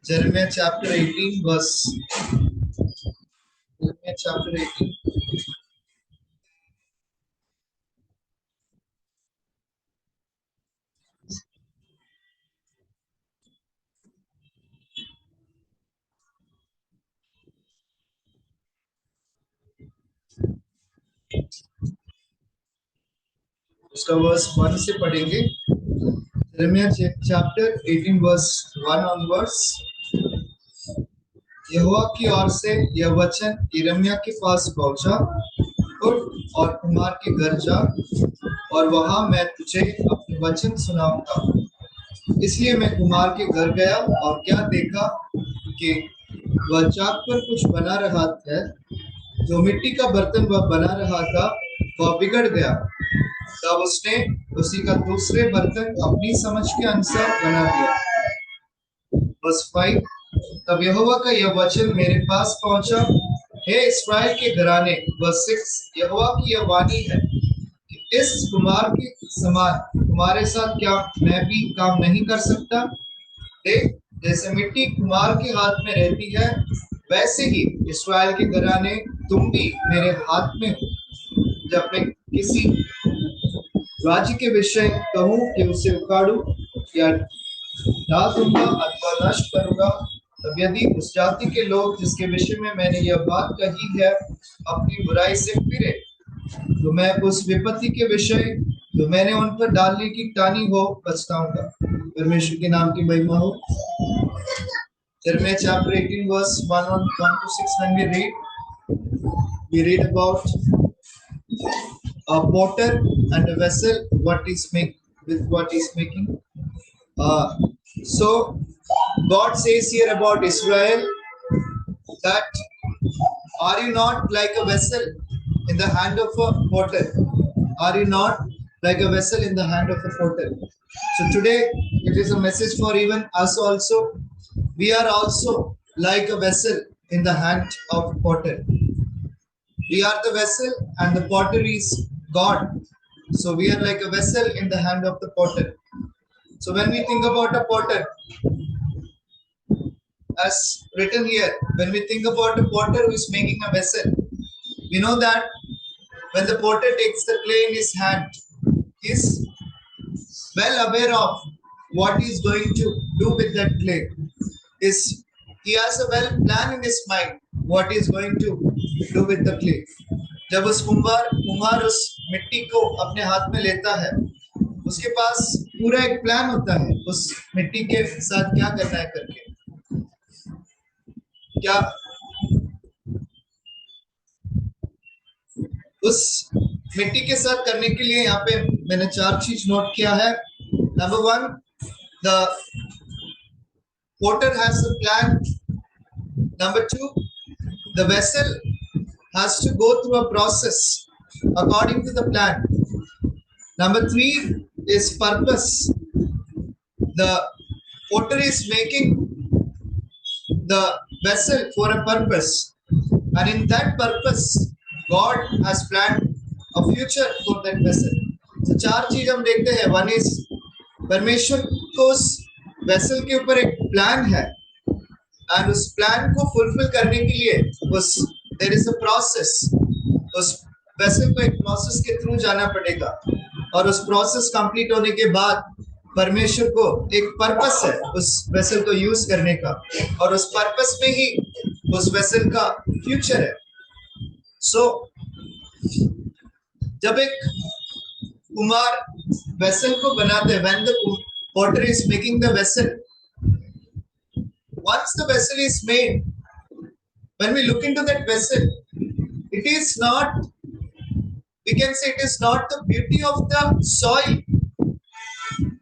Jeremiah chapter 18 verse Jeremiah chapter 18 उसका verse 1 से पढ़ेंगे। Jeremiah chapter 18 verse 1 onwards। यहोवा की ओर से यह वचन यिर्मयाह के पास पहुंचा, उठ और कुमार के घर जा, और वहां मैं तुझे अपने वचन सुनाऊंगा। इसलिए मैं कुमार के घर गया और क्या देखा कि वह चाक पर कुछ बना रहा था। जो मिट्टी का बर्तन वह बना रहा था वह बिगड़ गया। तब उसने उसी का दूसरे बर्तन अपनी समझ के अनुसार बना दिया। Verse 5। तब यहोवा का यह वचन मेरे पास पहुंचा, हे इस्राएल के घराने। Verse 6। यहोवा की यह वाणी है कि इस कुमार के समान तुम्हारे साथ क्या मैं भी काम नहीं कर सकता। देख, जैसे मिट्टी कुमार के हाथ में रहती है, वैसे ही इस्राएल के घराने तुम भी मेरे हाथ में हो। जब मैं किसी राज्य के विषय कहूं कि उसे उखाड़ू या ढा दूंगा अथवा नष्ट करूंगा, तब यदि उस जाति के लोग जिसके विषय में मैंने यह बात कही है अपनी बुराई से फिरे, तो मैं उस विपत्ति के विषय जो मैंने उन पर डालने की टानी हो पछताऊंगा। परमेश्वर के नाम की महिमा हो। Jeremiah chapter 18 verse 1 to 6, when we read about a potter and a vessel, what is making. So God says here about Israel that are you not like a vessel in the hand of a potter? Are you not like a vessel in the hand of a potter? So today it is a message for even us also. We are also like a vessel in the hand of a potter. We are the vessel and the potter is God. So we are like a vessel in the hand of the potter. So when we think about a potter, as written here, when we think about a potter who is making a vessel, we know that when the potter takes the clay in his hand, he is well aware of what he is going to do with that clay. He has a well plan in his mind what he is going to do with the clay. जब उस कुम्हार उस मिट्टी को अपने हाथ में लेता है, उसके पास पूरा एक प्लान होता है उस मिट्टी के साथ क्या करना है करके। क्या उस मिट्टी के साथ करने के लिए यहाँ पे मैंने 4 चीज नोट किया है। Number 1, the potter has a plan. Number 2, the vessel has to go through a process according to the plan. Number 3 is purpose. The potter is making the vessel for a purpose, and in that purpose God has planned a future for that vessel. So 4 चीज हम देखते हैं। 1 is परमेश्वर को उस vessel के ऊपर एक प्लान है, और उस प्लान को फुलफिल करने के लिए उस देयर इज अ प्रोसेस। उस वेसल को एक प्रोसेस के थ्रू जाना पड़ेगा, और उस प्रोसेस कंप्लीट होने के बाद परमेश्वर को एक पर्पस है उस वेसल को यूज करने का, और उस पर्पस में ही उस वेसल का फ्यूचर है। सो जब एक कुम्हार वेसल को बनाते हैं, when the potter is making the vessel, once the vessel is made, when we look into that vessel, it is not, we can say it is not the beauty of the soil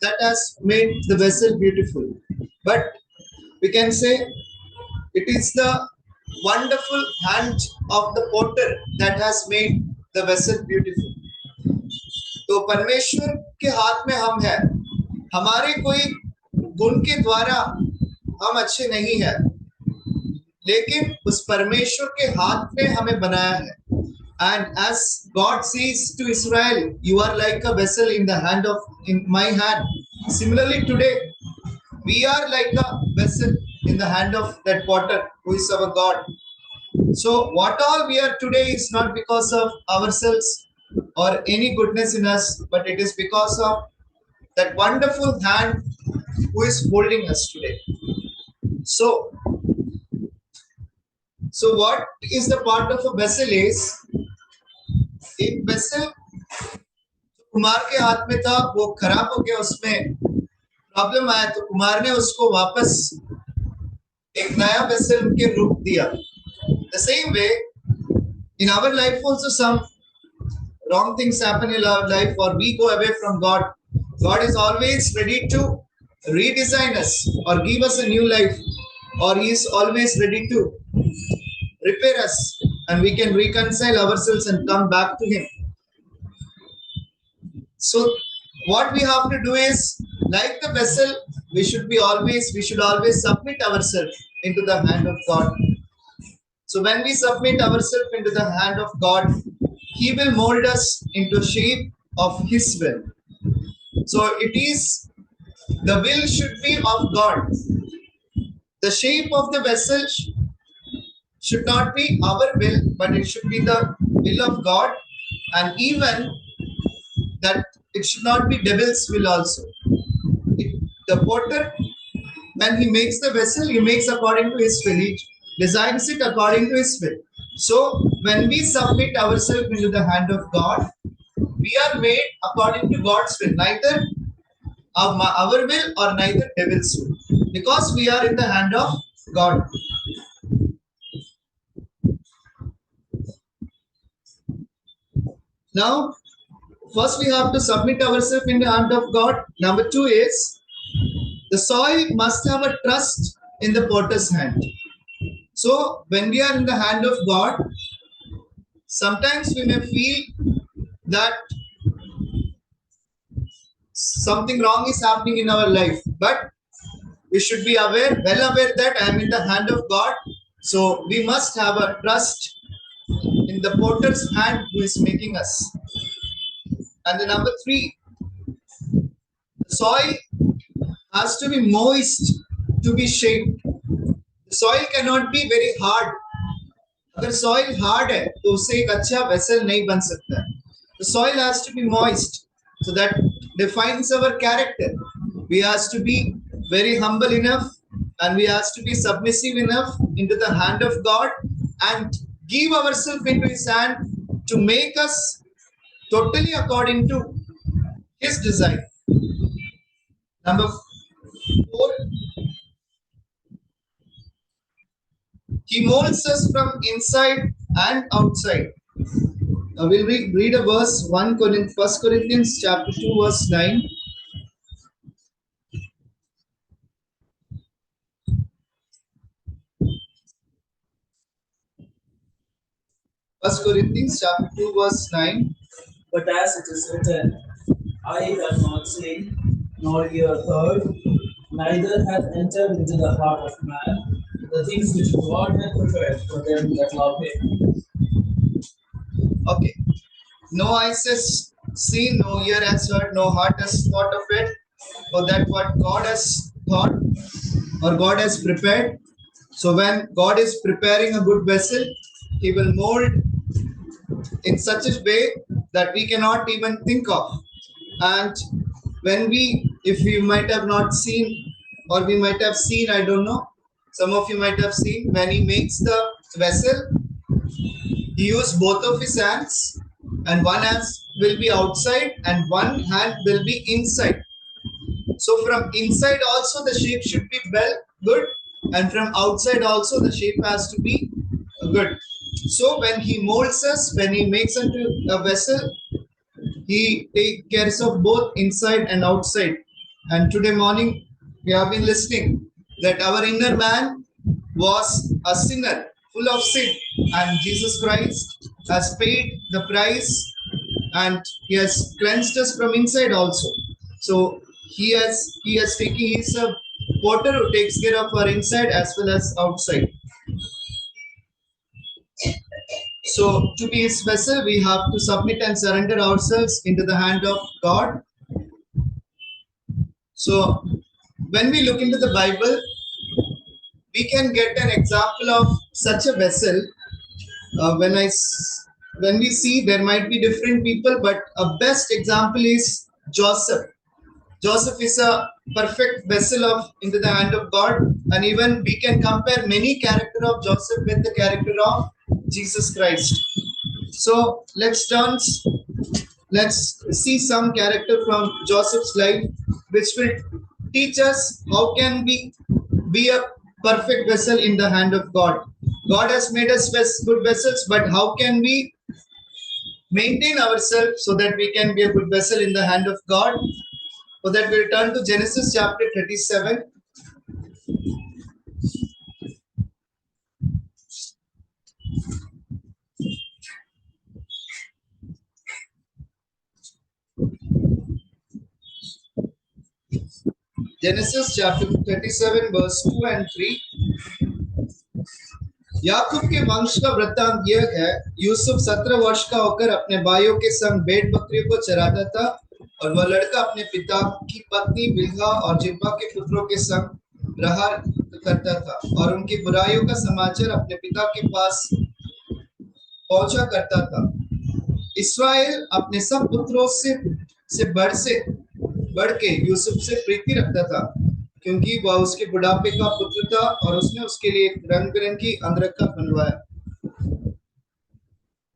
that has made the vessel beautiful, but we can say it is the wonderful hand of the potter that has made the vessel beautiful. तो परमेश्वर के हाथ में हम हैं। हमारे कोई गुण के द्वारा हम अच्छे नहीं हैं, लेकिन उस परमेश्वर के हाथ में हमें बनाया है। And as God says to Israel, you are like a vessel in my hand. Similarly today, we are like a vessel in the hand of that potter who is our God. So what all we are today is not because of ourselves or any goodness in us, but it is because of that wonderful hand who is holding us today. So, so what is the part of a vessel is, एक vessel Kumar के हाथ में था, वो खराब हो गया, उसमें प्रॉब्लम आया, तो कुमार ने उसको वापस एक नया vessel के रूप दिया. The same way, in our life also some wrong things happen in our life or we go away from God. God is always ready to redesign us or give us a new life, or He is always ready to repair us and we can reconcile ourselves and come back to Him. So what we have to do is, like the vessel, we should always submit ourselves into the hand of God. So when we submit ourselves into the hand of God, He will mold us into shape of His will. So it is, the will should be of God. The shape of the vessel should not be our will, but it should be the will of God, and even that it should not be devil's will also. The potter, when he makes the vessel, he makes according to his will. He designs it according to his will. So when we submit ourselves into the hand of God, we are made according to God's will, neither our will or neither devil's will, because we are in the hand of God. Now, first we have to submit ourselves in the hand of God. Number two is, the soil must have a trust in the potter's hand. So when we are in the hand of God, sometimes we may feel that something wrong is happening in our life, but we should be well aware that I am in the hand of God. So we must have a trust in the potter's hand who is making us. And the number three, the soil has to be moist to be shaped. The soil cannot be very hard. अगर soil hard है तो उससे एक अच्छा vessel नहीं बन सकता है. The soil has to be moist, so that defines our character. We has to be very humble enough, and we has to be submissive enough into the hand of God and give ourselves into His hand to make us totally according to His design. Number four, He molds us from inside and outside. Now we'll read a verse, 1 Corinthians chapter 2 verse 9. First Corinthians chapter 2 verse 9. But as it is written, eye have not seen, nor ear heard, neither hath entered into the heart of man the things which God hath prepared for them that love Him. Okay. No eyes has seen, no ear has heard, no heart has thought of it, or that what God has thought or God has prepared. So when God is preparing a good vessel, He will mold in such a way that we cannot even think of. And when if we might have not seen, or we might have seen, I don't know, some of you might have seen, when He makes the vessel, He uses both of His hands, and one hand will be outside and one hand will be inside. So from inside also the shape should be good, and from outside also the shape has to be good. So when He molds us, when He makes into a vessel, He takes care of both inside and outside. And today morning we have been listening that our inner man was a sinner, full of sin, and Jesus Christ has paid the price, and He has cleansed us from inside also. So He has taken, He is a potter who takes care of our inside as well as outside. So to be His vessel, we have to submit and surrender ourselves into the hand of God. So when we look into the Bible, we can get an example of such a vessel. uh, when I when we see, there might be different people, but a best example is Joseph. Joseph is a perfect vessel of into the hand of God, and even we can compare many character of Joseph with the character of Jesus Christ. So let's see some character from Joseph's life, which will teach us how can we be a perfect vessel in the hand of God. God has made us good vessels, but how can we maintain ourselves so that we can be a good vessel in the hand of God? For that, we return to Genesis chapter 37. Genesis chapter 37, verse 2 and 3. याकूब के वंश का वृत्तांत यह है, यूसुफ 17 वर्ष का होकर अपने भाइयों के संग भेड़ बकरियों को चराता था, और वह लड़का अपने पिता की पत्नी बिल्हा और जिल्पा के पुत्रों के संग रहा करता था, और उनकी बुराइयों का समाचार अपने पिता के पास पहुंचा करता था। इस्राएल अपने सब पुत्रों से बढ़ के यूसुफ से प्रीति रखता था, क्योंकि वह उसके बुढ़ापे का पुत्र था, और उसने उसके लिए एक रंग बिरंगी अंगरखा बनवाया।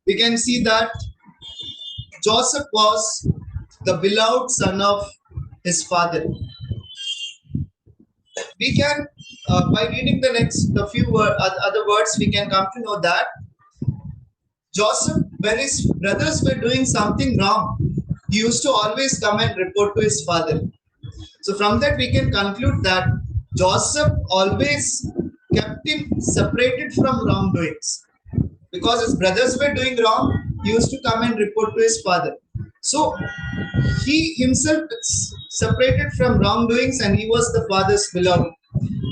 We can see that Joseph was the beloved son of his father. We can, by reading the few other words, we can come to know that Joseph, when his brothers were doing something wrong, he used to always come and report to his father. So from that we can conclude that Joseph always kept him separated from wrongdoings. Because his brothers were doing wrong, he used to come and report to his father. So he himself separated from wrongdoings, and he was the father's beloved.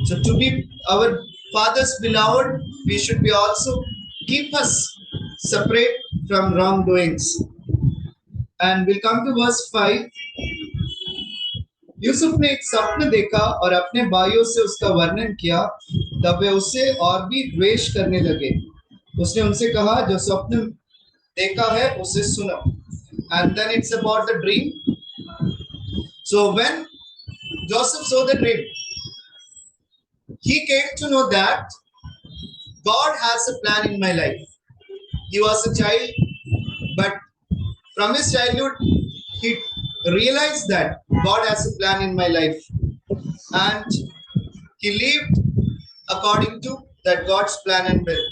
So to be our father's beloved, we should be also keep us separate from wrongdoings. And we'll come to verse 5. Yusuf ने एक स्वप्न देखा और अपने भाइयों से उसका वर्णन किया, तब वे उससे और भी द्वेष करने लगे। उसने उनसे कहा, जो स्वप्न देखा है उसे सुनो। And then it's about the dream. So when Joseph saw the dream, he came to know that God has a plan in my life. He was a child, but from his childhood, he realized that God has a plan in my life, and he lived according to that God's plan and will.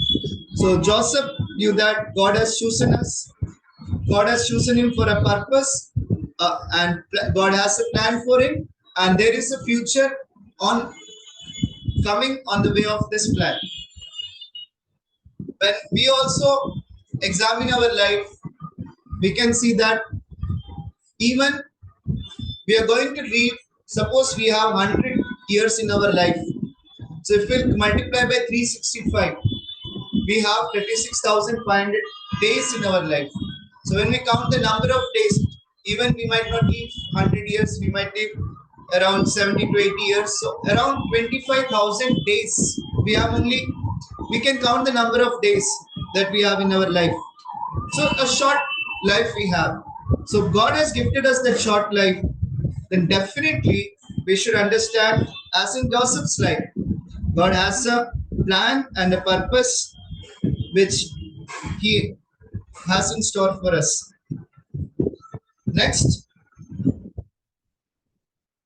So Joseph knew that God has chosen us. God has chosen him for a purpose, and God has a plan for him, and there is a future on coming on the way of this plan. When we also examine our life, we can see that even we are going to live, suppose we have 100 years in our life. So if we multiply by 365, we have 36,500 days in our life. So when we count the number of days, even we might not live 100 years, we might live around 70 to 80 years. So around 25,000 days, we can count the number of days that we have in our life. So a short life we have. So God has gifted us that short life. Then definitely we should understand, as in Joseph's life, God has a plan and a purpose which he has in store for us. Next,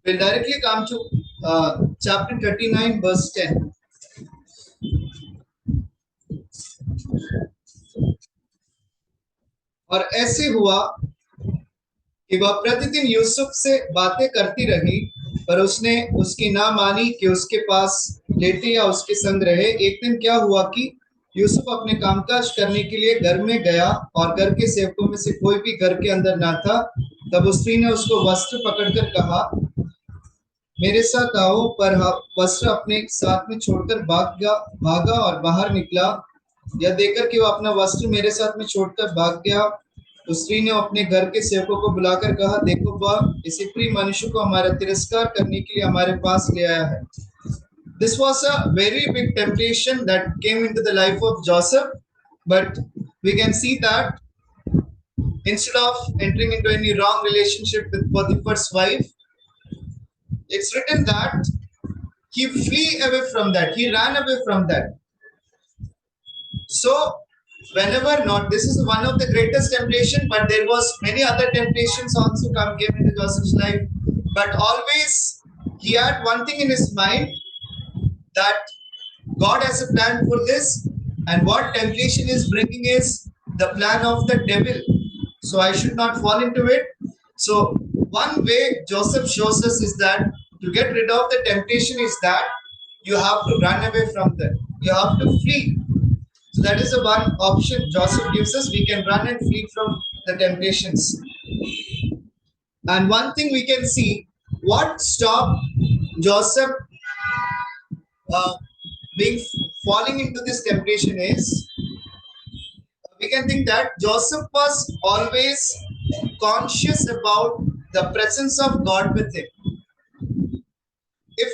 we'll directly come to chapter 39, verse 10. और ऐसे हुआ कि वह प्रतिदिन यूसुफ से बातें करती रही, पर उसने उसकी ना मानी कि उसके पास लेटे या उसके संग रहे। एक दिन क्या हुआ कि यूसुफ अपने कामकाज करने के लिए घर में गया, और घर के सेवकों में से कोई भी घर के अंदर ना था। तब उस स्त्री ने उसको वस्त्र पकड़कर कहा, मेरे साथ आओ, पर वस्त्र अपने साथ में छोड़कर भागा और बाहर निकला। यह देखकर कि वह अपना वस्त्र मेरे साथ में छोड़कर भाग गया, तो स्त्री ने अपने घर के सेवकों को बुलाकर कहा, देखो, वह इस प्रिय मनुष्य को हमारा तिरस्कार करने के लिए हमारे पास ले आया है। This was a very big temptation that came into the life of Joseph, but we can see that instead of entering into any wrong relationship with Potiphar's wife, it's written that he flee away from that, he ran away from that. So whenever not, this is one of the greatest temptation, but there was many other temptations also came into Joseph's life. But always he had one thing in his mind, that God has a plan for this, and what temptation is bringing is the plan of the devil. So I should not fall into it. So one way Joseph shows us is that to get rid of the temptation is that you have to run away from them. You have to flee. So that is the one option Joseph gives us. We can run and flee from the temptations. And one thing we can see, what stopped Joseph uh, being falling into this temptation is, we can think that Joseph was always conscious about the presence of God with him. If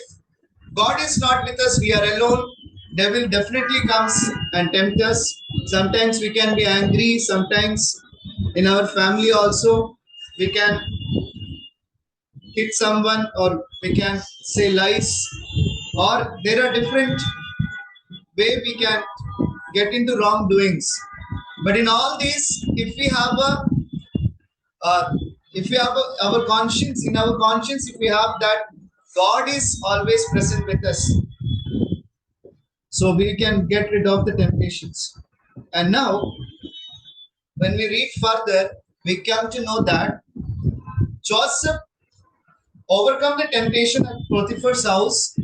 God is not with us, we are alone, devil definitely comes and tempt us. Sometimes we can be angry, sometimes in our family also we can hit someone, or we can say lies, or there are different way we can get into wrongdoings. But in all these, if we have our conscience, in our conscience, if we have that God is always present with us, so we can get rid of the temptations. And now, when we read further, we come to know that Joseph overcome the temptation at Potiphar's house.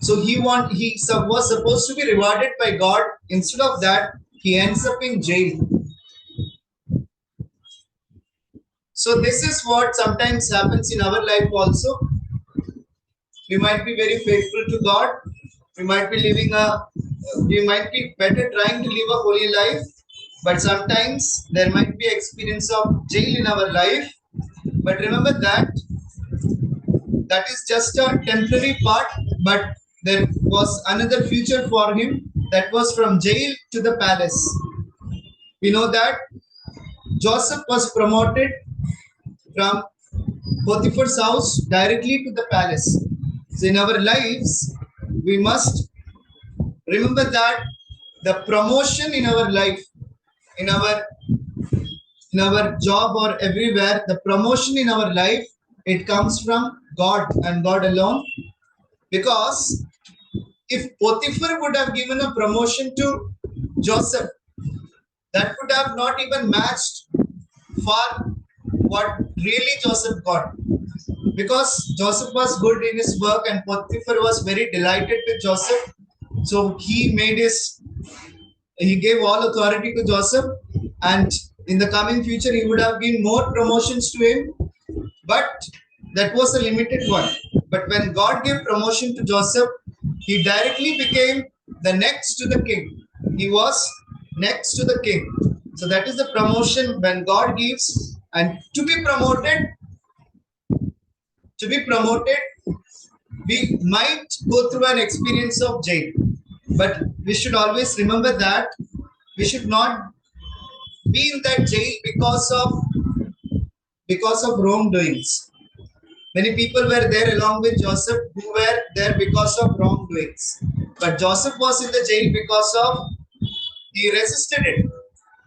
So he was supposed to be rewarded by God. Instead of that, he ends up in jail. So this is what sometimes happens in our life also. We might be very faithful to God. We might be better trying to live a holy life. But sometimes there might be experience of jail in our life. But remember that is just a temporary part, but there was another future for him, that was from jail to the palace. We know that Joseph was promoted from Potiphar's house directly to the palace. So in our lives, we must remember that the promotion in our life, in our job or everywhere, the promotion in our life, it comes from God and God alone. Because if Potiphar would have given a promotion to Joseph, that would have not even matched for what really Joseph got. Because Joseph was good in his work and Potiphar was very delighted with Joseph. So he gave all authority to Joseph, and in the coming future he would have given more promotions to him. But that was a limited one. But when God gave promotion to Joseph, he directly became the next to the king. He was next to the king. So that is the promotion when God gives. And to be promoted, we might go through an experience of jail. But we should always remember that we should not be in that jail because of wrongdoings. Many people were there along with Joseph who were there because of wrongdoings. But Joseph was in the jail because of he resisted it.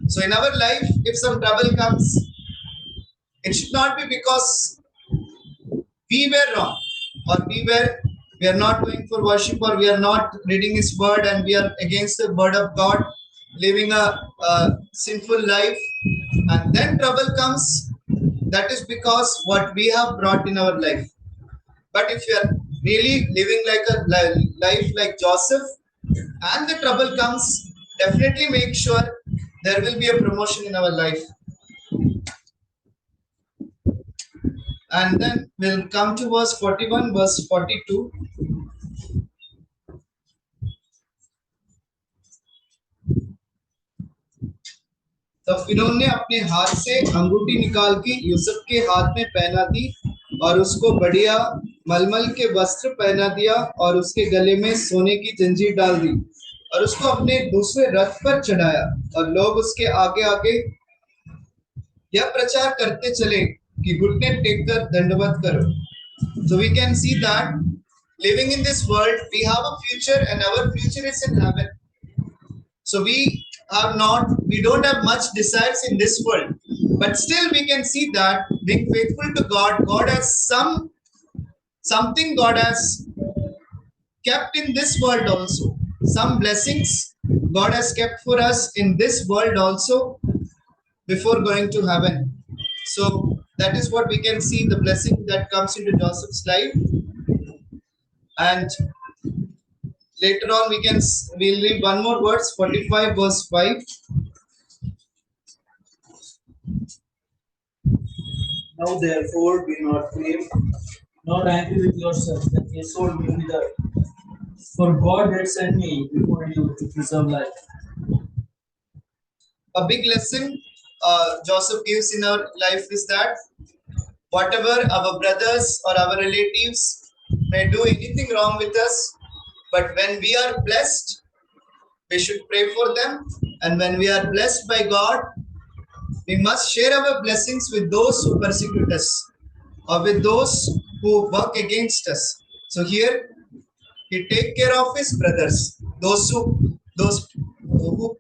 So in our life, if some trouble comes, it should not be because we were wrong, or we are not going for worship, or we are not reading his word and we are against the word of God, living a sinful life, and then trouble comes. That is because what we have brought in our life. But if you are really living like a life like Joseph, and the trouble comes, definitely make sure there will be a promotion in our life. And then we'll come to verse 41, verse 42. तब फिरौन ने अपने हाथ से अंगूठी निकाल के यूसुफ के हाथ में पहना दी और उसको बढ़िया मलमल के वस्त्र पहना दिया और उसके गले में सोने की जंजीर डाल दी और उसको अपने दूसरे रथ पर चढ़ाया और लोग उसके आगे आगे यह प्रचार करते चले कि घुटने टेक कर दंडवत करो. So we can see that living in this world, we have a future and our future is in heaven. So we don't have much desires in this world, but still we can see that being faithful to God, God has something God has kept in this world also. Some blessings God has kept for us in this world also before going to heaven. So that is what we can see, the blessing that comes into Joseph's life. And later on we'll read one more verse, 45 verse 5. Now therefore be not grieved, not angry with yourself that ye sold me hither. For God had sent me before you to preserve life. A big lesson Joseph gives in our life is that whatever our brothers or our relatives may do anything wrong with us, but when we are blessed, we should pray for them. And when we are blessed by God, we must share our blessings with those who persecute us or with those who work against us. So here he take care of his brothers, those who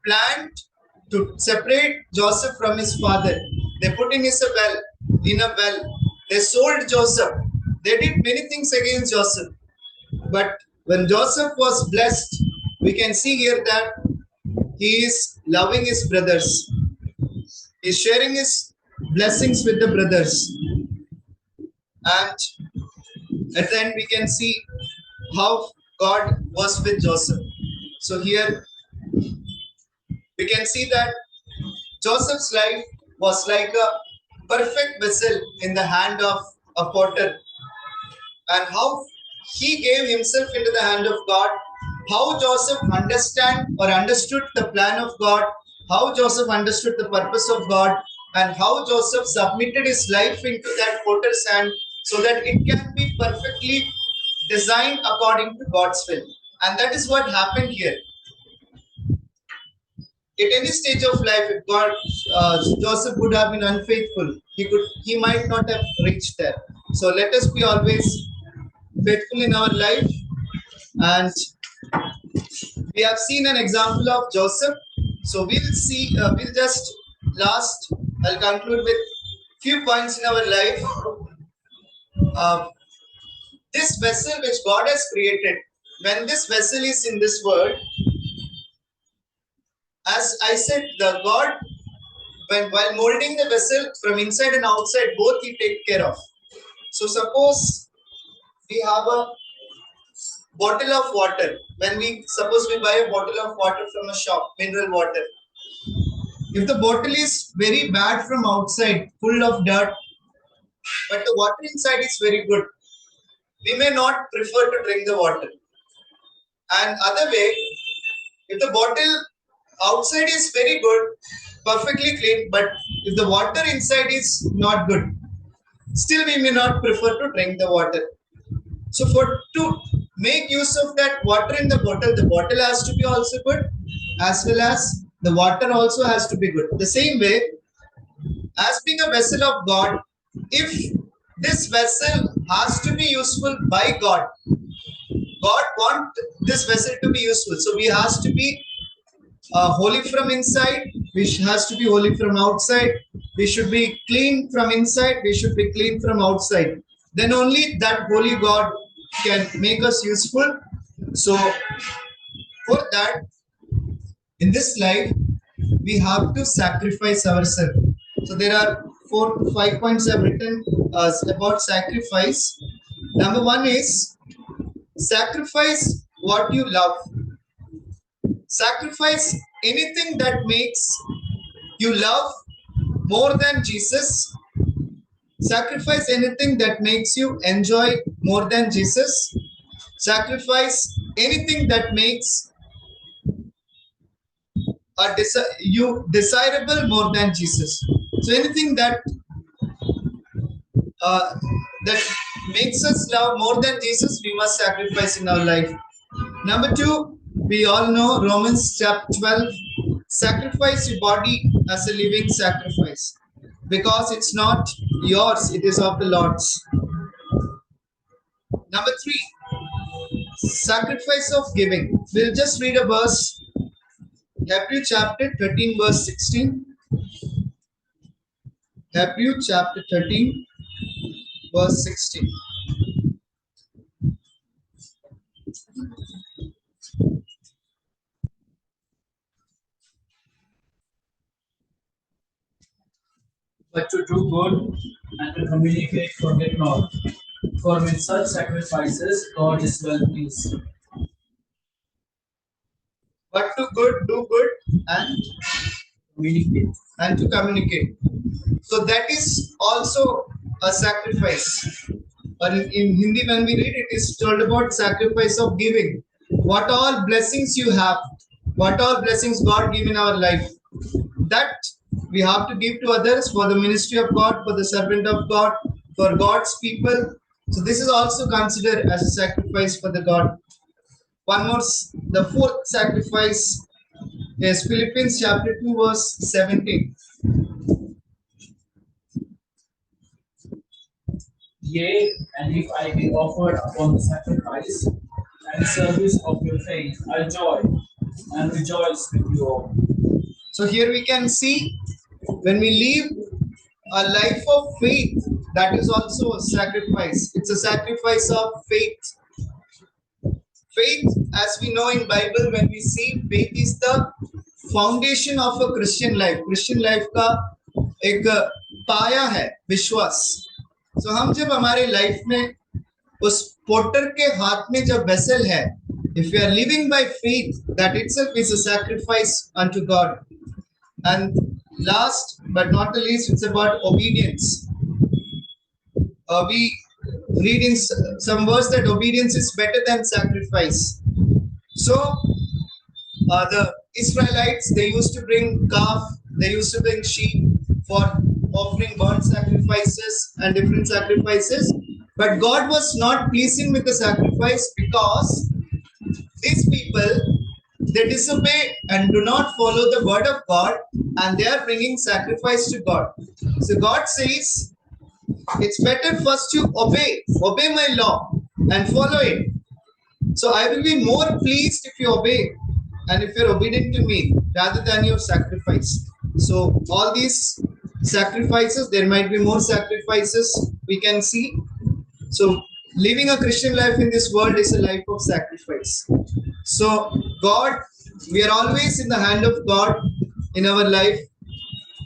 planned to separate Joseph from his father. They put in a well. They sold Joseph. They did many things against Joseph. But when Joseph was blessed, we can see here that he is loving his brothers. He is sharing his blessings with the brothers. And at the end, we can see how God was with Joseph. So here we can see that Joseph's life was like a perfect vessel in the hand of a potter, and how he gave himself into the hand of God, how Joseph understood the plan of God, how Joseph understood the purpose of God, and how Joseph submitted his life into that potter's hand so that it can be perfectly designed according to God's will. And that is what happened here. At any stage of life, if Joseph would have been unfaithful, he might not have reached there. So let us be always faithful in our life. And we have seen an example of Joseph. So we'll just I'll conclude with few points in our life. This vessel which God has created, when this vessel is in this world, as I said, the God, while molding the vessel from inside and outside, both he take care of. So suppose we have a bottle of water. Suppose we buy a bottle of water from a shop, mineral water. If the bottle is very bad from outside, full of dirt, but the water inside is very good, we may not prefer to drink the water. And other way, if the bottle outside is very good, perfectly clean, but if the water inside is not good, still we may not prefer to drink the water. So to make use of that water in the bottle has to be also good, as well as the water also has to be good. The same way, as being a vessel of God, if this vessel has to be useful by God, God wants this vessel to be useful. So we has to be holy from inside, has to be holy from outside. We should be clean from inside, we should be clean from outside. Then only that holy God can make us useful. So for that, in this life, we have to sacrifice ourselves. So there are 4 to 5 points I've written about sacrifice. Number 1 is sacrifice what you love. Sacrifice anything that makes you love more than Jesus. Sacrifice anything that makes you enjoy more than Jesus. Sacrifice anything that makes you desirable more than Jesus. So anything that that makes us love more than Jesus, we must sacrifice in our life. Number two, we all know Romans chapter 12, sacrifice your body as a living sacrifice because it's not yours, it is of the Lord's. Number three, sacrifice of giving. We'll just read a verse, Hebrew chapter 13, verse 16. Hebrew chapter 13, verse 16. But to do good and to communicate, forget not. For with such sacrifices, God is well pleased. But to do good and Communicate. and to communicate. So that is also a sacrifice. Or in Hindi, when we read it, is told about sacrifice of giving. What all blessings you have, what all blessings God give in our life, that we have to give to others for the ministry of God, for the servant of God, for God's people. So this is also considered as a sacrifice for the God. One more, the fourth sacrifice is Philippians chapter 2, verse 17. Yea, and if I be offered upon the sacrifice and service of your faith, I joy and rejoice with you all. So here we can see when we live a life of faith, that is also a sacrifice. It's a sacrifice of faith. Faith, as we know in Bible, when we see faith is the foundation of a Christian life. Christian life का एक पाया है विश्वास. So हम जब हमारे life में उस पोटर के हाथ में जब वेसल है, if we are living by faith, that itself is a sacrifice unto God. And last but not the least, it's about obedience. We read in some verse that obedience is better than sacrifice. So the Israelites, they used to bring calf, they used to bring sheep for offering burnt sacrifices and different sacrifices. But God was not pleasing with the sacrifice because these people, they disobey and do not follow the word of God, and they are bringing sacrifice to God. So God says, it's better first to obey my law and follow it. So I will be more pleased if you obey and if you're obedient to me rather than your sacrifice. So all these sacrifices, there might be more sacrifices we can see. So living a Christian life in this world is a life of sacrifice. So God, we are always in the hand of God in our life,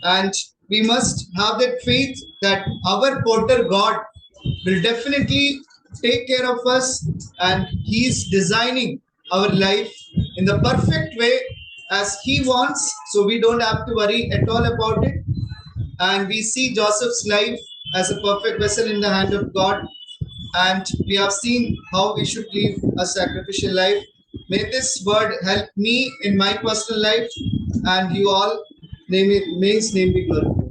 and we must have that faith that our porter God will definitely take care of us, and He is designing our life in the perfect way as He wants, so we don't have to worry at all about it. And we see Joseph's life as a perfect vessel in the hand of God, and we have seen how we should live a sacrificial life. May this word help me in my personal life, and you all, may His name be glorified.